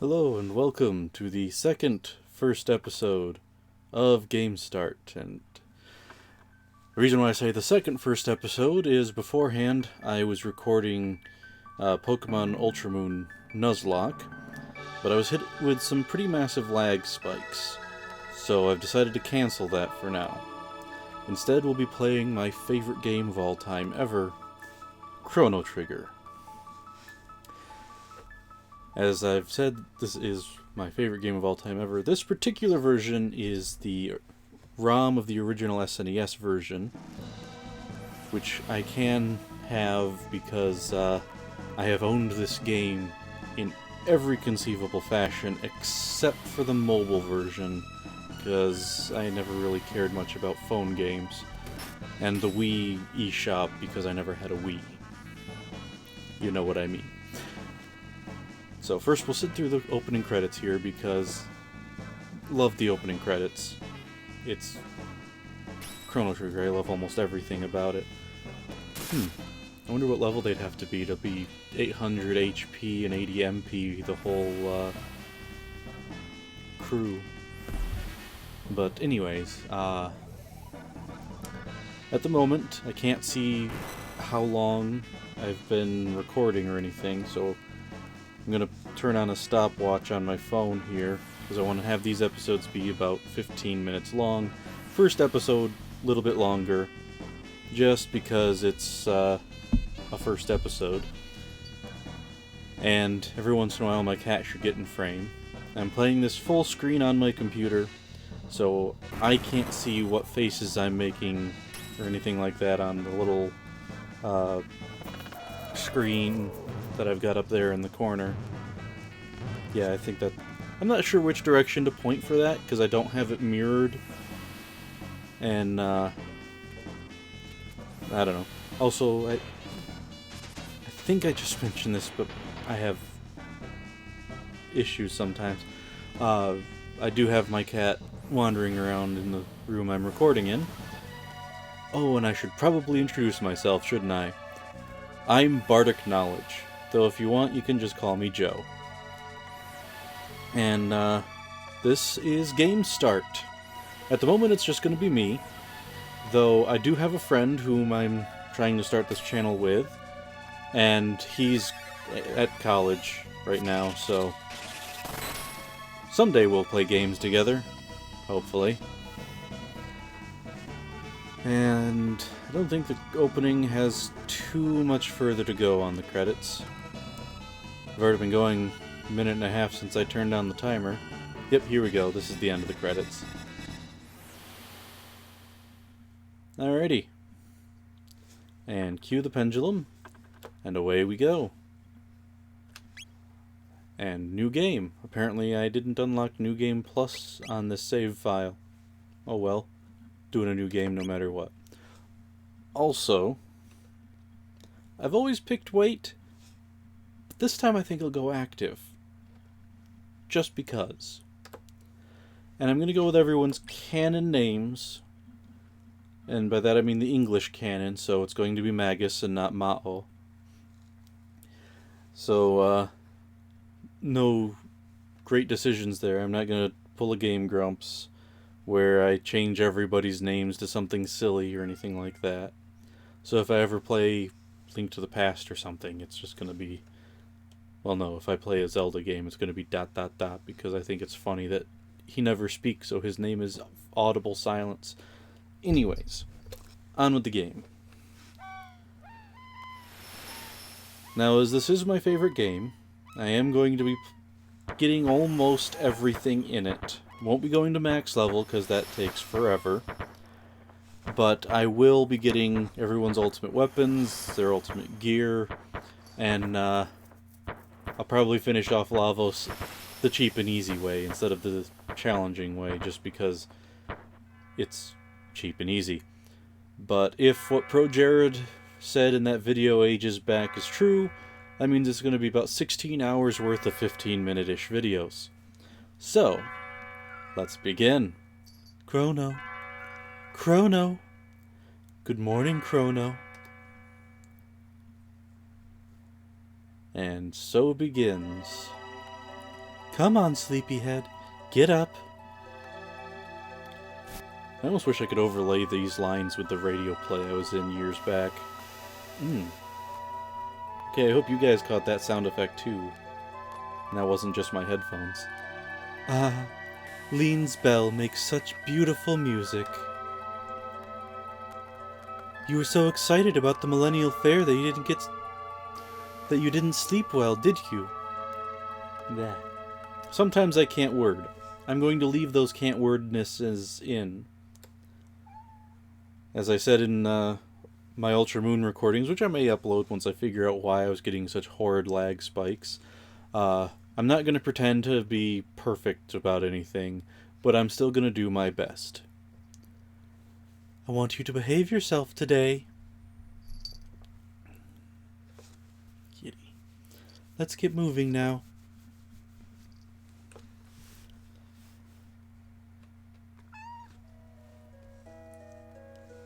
Hello and welcome to the first episode of Game Start. And the reason why I say the first episode is beforehand I was recording Pokemon Ultra Moon Nuzlocke, but I was hit with some pretty massive lag spikes, so I've decided to cancel that for now. Instead, we'll be playing my favorite game of all time ever, Chrono Trigger. As I've said, this is my favorite game of all time ever. This particular version is the ROM of the original SNES version, which I can have because I have owned this game in every conceivable fashion except for the mobile version, because I never really cared much about phone games, and the Wii eShop because I never had a Wii. You know what I mean. So first we'll sit through the opening credits here because love the opening credits. It's Chrono Trigger. I love almost everything about it. I wonder what level they'd have to be 800 HP and 80 MP, the whole crew. But anyways, at the moment I can't see how long I've been recording or anything, so I'm going to turn on a stopwatch on my phone here, because I want to have these episodes be about 15 minutes long. First episode, a little bit longer, just because it's a first episode. And every once in a while my cat should get in frame. I'm playing this full screen on my computer, so I can't see what faces I'm making or anything like that on the little screen that I've got up there in the corner. Yeah, I think that... I'm not sure which direction to point for that, because I don't have it mirrored. And, I don't know. Also, I think I just mentioned this, but I have issues sometimes. I do have my cat wandering around in the room I'm recording in. Oh, and I should probably introduce myself, shouldn't I? I'm Bardic Knowledge, though if you want, you can just call me Joe. And, this is Game Start. At the moment, it's just going to be me, though I do have a friend whom I'm trying to start this channel with, and he's at college right now, so someday we'll play games together, hopefully. And I don't think the opening has too much further to go on the credits. I've already been going a minute and a half since I turned on the timer. Yep, here we go. This is the end of the credits. Alrighty. And cue the pendulum, and away we go. And new game. Apparently I didn't unlock New Game Plus on this save file. Oh well. Doing a new game no matter what. Also, I've always picked wait, but this time I think I'll go active. Just because. And I'm going to go with everyone's canon names, and by that I mean the English canon, so it's going to be Magus and not Ma'o. So, no great decisions there. I'm not going to pull a Game Grumps where I change everybody's names to something silly or anything like that. So if I ever play Link to the Past or something, it's just going to be... Well, no, if I play a Zelda game, it's going to be ... because I think it's funny that he never speaks, so his name is audible silence. Anyways, on with the game. Now, as this is my favorite game, I am going to be getting almost everything in it. Won't be going to max level, because that takes forever. But I will be getting everyone's ultimate weapons, their ultimate gear, and I'll probably finish off Lavos the cheap and easy way instead of the challenging way, just because it's cheap and easy. But if what Pro Jared said in that video ages back is true, that means it's going to be about 16 hours worth of 15-minute-ish videos. So, let's begin. Chrono. Chrono. Good morning, Chrono. And so begins Come on, sleepyhead. Get up. I almost wish I could overlay these lines with the radio play I was in years back. Okay, I hope you guys caught that sound effect too. And that wasn't just my headphones. Ah, Lean's bell makes such beautiful music. You were so excited about the Millennial Fair that you didn't sleep well, did you? Nah. Sometimes I can't word. I'm going to leave those can't wordnesses in. As I said in my Ultra Moon recordings, which I may upload once I figure out why I was getting such horrid lag spikes, I'm not going to pretend to be perfect about anything, but I'm still going to do my best. I want you to behave yourself today. Kitty. Let's get moving now.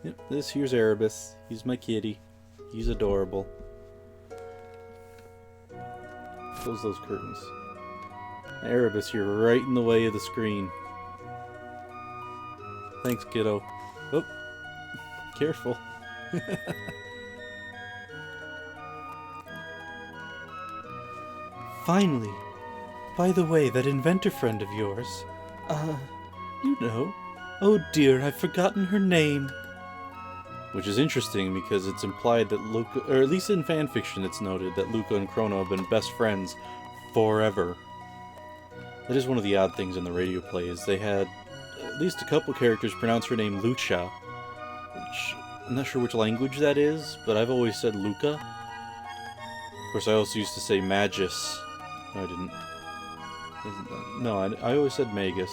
Yep, this here's Erebus. He's my kitty. He's adorable. Close those curtains. Erebus, you're right in the way of the screen. Thanks, kiddo. Oh, careful. Finally. By the way, that inventor friend of yours. You know. Oh dear, I've forgotten her name. Which is interesting because it's implied that Luca, or at least in fanfiction it's noted, that Luca and Chrono have been best friends forever. That is one of the odd things in the radio play, is they had at least a couple characters pronounce her name Lucha, which I'm not sure which language that is, but I've always said Luca. Of course, I also used to say Magus. No, I didn't. No, I always said Magus.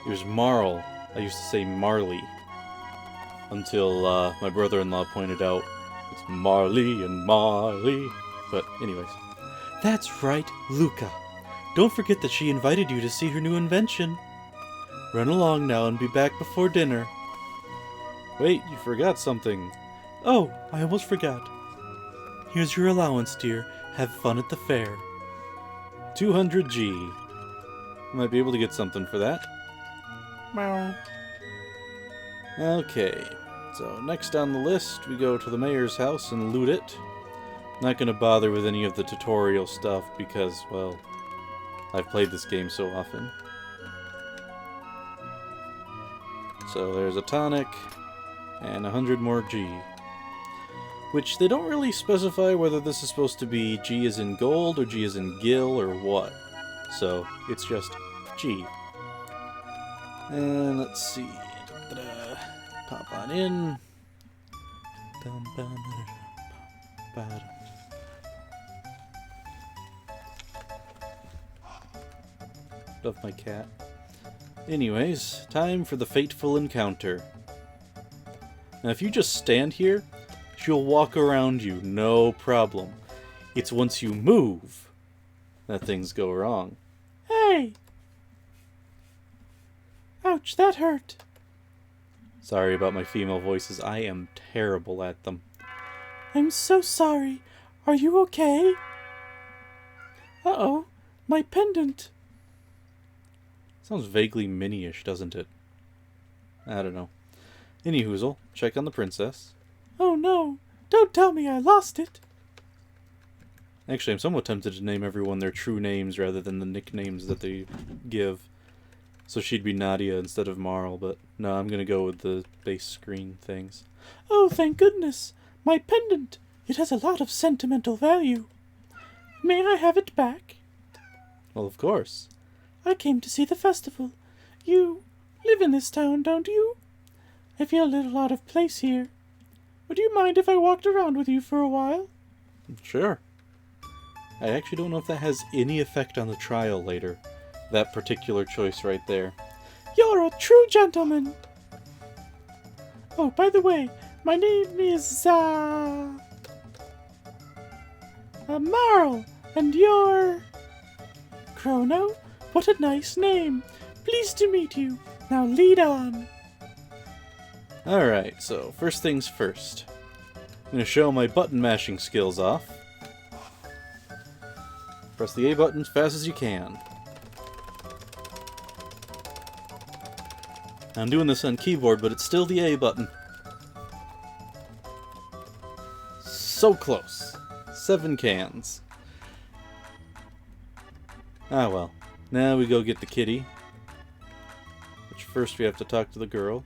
It was Marl. I used to say Marley. Until my brother-in-law pointed out it's Marley and Marley. But anyways. That's right, Luca. Don't forget that she invited you to see her new invention. Run along now and be back before dinner. Wait, you forgot something. Oh, I almost forgot. Here's your allowance, dear. Have fun at the fair. 200G. Might be able to get something for that. Meow. Okay, so next on the list we go to the mayor's house and loot it. Not going to bother with any of the tutorial stuff because, well, I've played this game so often. So there's a tonic and 100 more G. Which they don't really specify whether this is supposed to be G as in gold or G as in gil or what. So it's just G. And let's see. Pop on in. Love my cat. Anyways, time for the fateful encounter. Now if you just stand here, she'll walk around you, no problem. It's once you move that things go wrong. Hey! Ouch, that hurt. Sorry about my female voices. I am terrible at them. I'm so sorry. Are you okay? Uh-oh. My pendant. Sounds vaguely Minnie-ish, doesn't it? I don't know. Anyhoozle, check on the princess. Oh no. Don't tell me I lost it. Actually, I'm somewhat tempted to name everyone their true names rather than the nicknames that they give. So she'd be Nadia instead of Marl, but no, I'm gonna go with the base screen things. Oh, thank goodness! My pendant! It has a lot of sentimental value. May I have it back? Well, of course. I came to see the festival. You live in this town, don't you? I feel a little out of place here. Would you mind if I walked around with you for a while? Sure. I actually don't know if that has any effect on the trial later. That particular choice right there. You're a true gentleman! Oh, by the way, my name is, Marl, and you're... Chrono? What a nice name! Pleased to meet you. Now lead on. Alright, so first things first. I'm going to show my button mashing skills off. Press the A button as fast as you can. I'm doing this on keyboard, but it's still the A button. So close. 7 cans. Ah well. Now we go get the kitty. Which first we have to talk to the girl.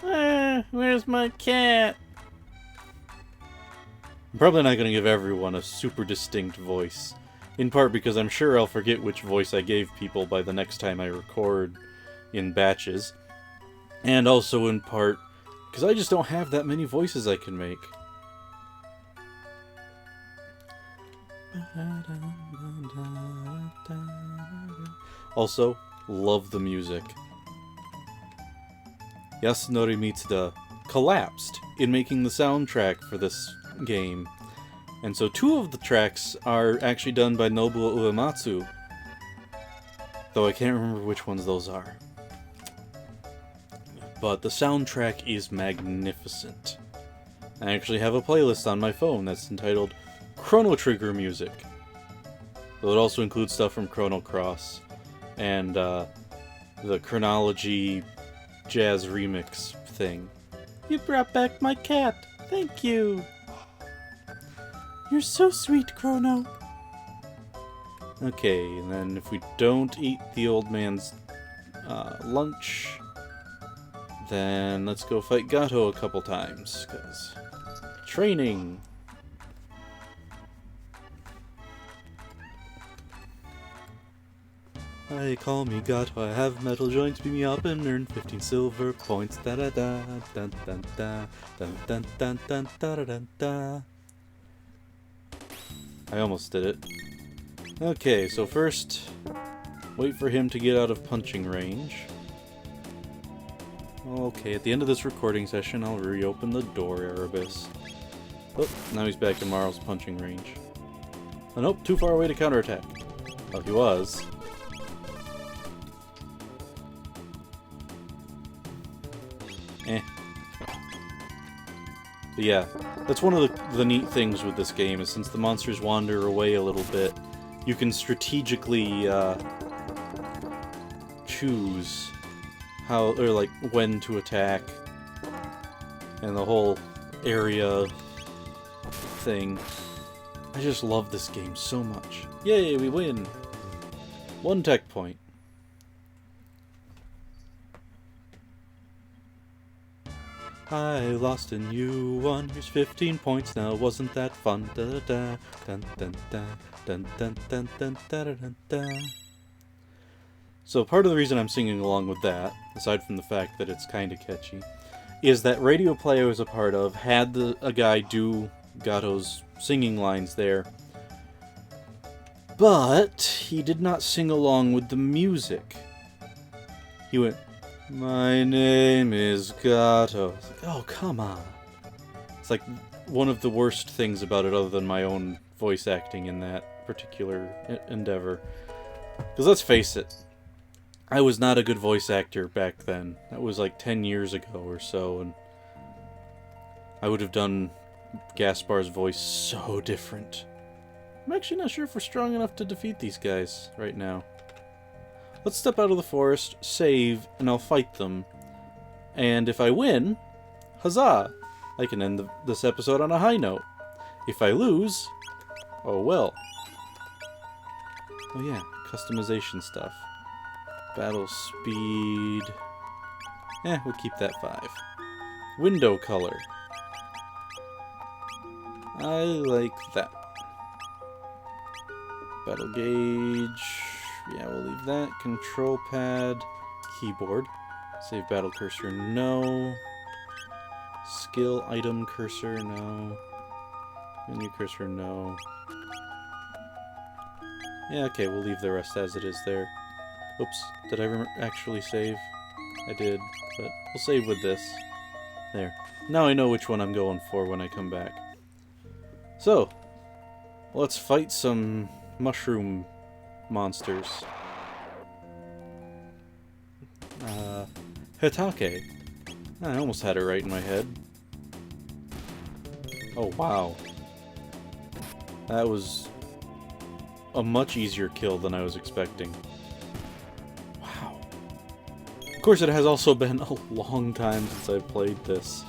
Where's my cat? I'm probably not going to give everyone a super distinct voice. In part because I'm sure I'll forget which voice I gave people by the next time I record in batches. And also in part because I just don't have that many voices I can make. Also, love the music. Yasunori Mitsuda collapsed in making the soundtrack for this game. And so 2 of the tracks are actually done by Nobuo Uematsu. Though I can't remember which ones those are. But the soundtrack is magnificent. I actually have a playlist on my phone that's entitled Chrono Trigger Music. So it also includes stuff from Chrono Cross and the Chronology Jazz Remix thing. You brought back my cat. Thank you. You're so sweet, Chrono. Okay, and then if we don't eat the old man's lunch, then let's go fight Gato a couple times, because training. Hi, call me Gato, I have metal joints, beat me up and earn 15 silver points. Da da da, dun dun da, dun dun dun dun da da dun da. I almost did it. Okay, so first, wait for him to get out of punching range. Okay, at the end of this recording session, I'll reopen the door, Erebus. Oh, now he's back in Marl's punching range. Oh, nope, too far away to counterattack. Oh, he was. But yeah, that's one of the neat things with this game, is since the monsters wander away a little bit, you can strategically choose how, or like when to attack, and the whole area thing. I just love this game so much. Yay, we win! 1 tech point. I lost and you won. Here's 15 points now. Wasn't that fun? Da da da dun dun da dun dun dun dun da da dun da. So part of the reason I'm singing along with that, aside from the fact that it's kind of catchy, is that radio play I was a part of had a guy do Gato's singing lines there, but he did not sing along with the music. He went, "My name is Gato." It's like, oh, come on. It's like one of the worst things about it, other than my own voice acting in that particular endeavor. Because let's face it, I was not a good voice actor back then. That was like 10 years ago or so, and I would have done Gaspar's voice so different. I'm actually not sure if we're strong enough to defeat these guys right now. Let's step out of the forest, save, and I'll fight them. And if I win, huzzah! I can end this episode on a high note. If I lose, oh well. Oh yeah, customization stuff. Battle speed. We'll keep that 5. Window color. I like that. Battle gauge. Yeah, we'll leave that. Control pad. Keyboard. Save battle cursor, no. Skill item cursor, no. Menu cursor, no. Yeah, okay, we'll leave the rest as it is there. Oops, did I actually save? I did, but we'll save with this. There. Now I know which one I'm going for when I come back. So, let's fight some mushroom monsters. Hitake. I almost had it right in my head. Oh, wow. That was a much easier kill than I was expecting. Wow. Of course, it has also been a long time since I've played this.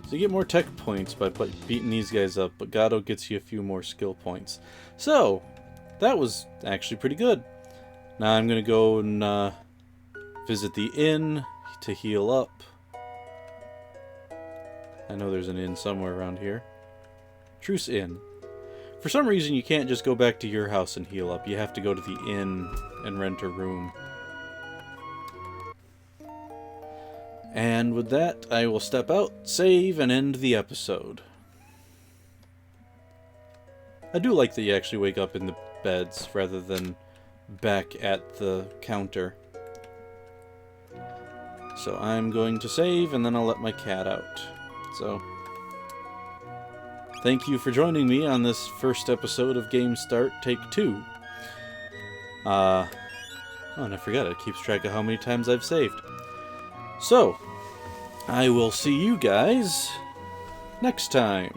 So you get more tech points by beating these guys up, but Gato gets you a few more skill points. So, that was actually pretty good. Now I'm going to go and visit the inn to heal up. I know there's an inn somewhere around here. Truce Inn. For some reason you can't just go back to your house and heal up. You have to go to the inn and rent a room. And with that, I will step out, save, and end the episode. I do like that you actually wake up in the beds rather than back at the counter. So I'm going to save, and then I'll let my cat out. So, thank you for joining me on this first episode of Game Start Take 2. Oh, and I forgot, it keeps track of how many times I've saved. So, I will see you guys next time.